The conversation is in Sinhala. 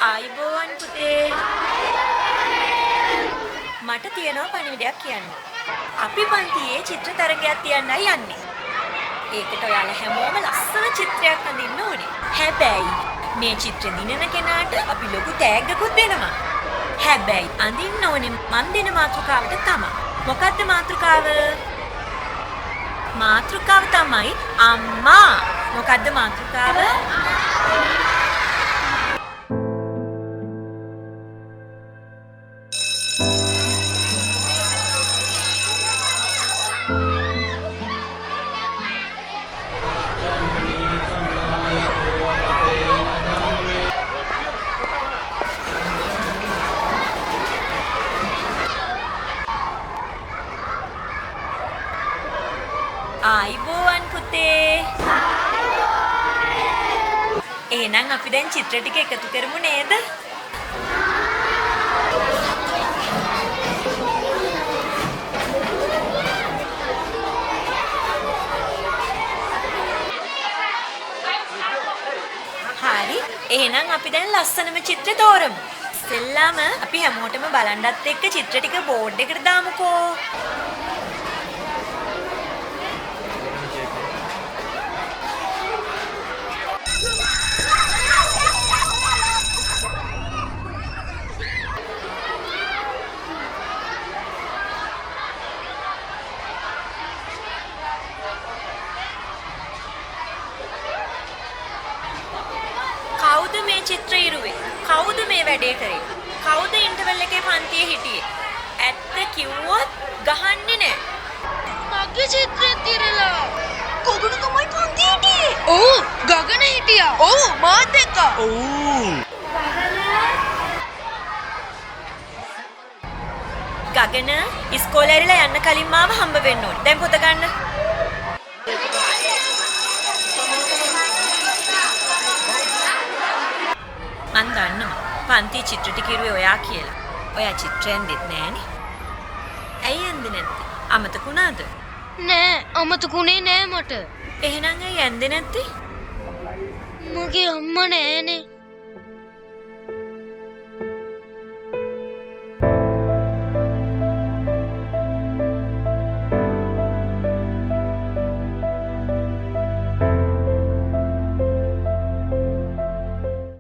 ආයිබෝවන් පුතේ. මට තියෙනවා පණිවිඩයක් කියන්න. අපි පන්තියේ චිත්‍ර තරගයක් තියන්නයි යන්නේ. ඒකට ඔයාලා හැමෝම ලස්සන චිත්‍රයක් අඳින්න ඕනේ. හැබැයි මේ චිත්‍ර දිනන කෙනාට අපි ලොකු තෑග්ගකුත් දෙනවා. හැබැයි අඳින්න ඕනේ මන් දෙන මාතෘකාවට තමයි. මොකද්ද මාතෘකාව? මාතෘකාව තමයි අම්මා. මොකද්ද මාතෘකාව? ආයිබෝවන් පුතේ. එහෙනම් අපි දැන් චිත්‍ර ටික එකතු කරමු නේද? හරි. එහෙනම් අපි දැන් ලස්සනම චිත්‍ර තෝරමු. ඉස්සෙල්ලාම අපි හැමෝටම බලන්නත් එක්ක චිත්‍ර ටික බෝඩ් එකට දාමුකෝ. කවුද මේ චිත්‍ර ඉරුවේ? කවුද මේ වැඩේ කරේ? කවුද ඉන්ටර්වල් එකේ පන්තියේ හිටියේ? ඇත්ත කිව්වොත් ගහන්නේ නැහැ. මගේ චිත්‍රෙත් ඉරලා. ගගන තමයි පන්තියේ හිටියේ. ඔව් ගගන හිටියා. ඔව් මාත් එක්ක. ඔව්. ගගන ඉස්කෝලේ ඇරිලා යන්න කලින් මාව හම්බ වෙන්න ඕනේ. දැන් පොත ගන්න. මන් දන්නවා පන්ති චිත්‍ර ටික ඉරුවේ ඔයා කියලා. ඔයා චිත්‍රයෙන් දෙත් නෑනේ. ඇයි යන්නේ නැත්තේ? අමතකුණාද? නෑ අමතකුනේ නෑ මට. එහෙනම් ඇයි යන්නේ නැත්තේ? මගේ අම්මා නෑනේ.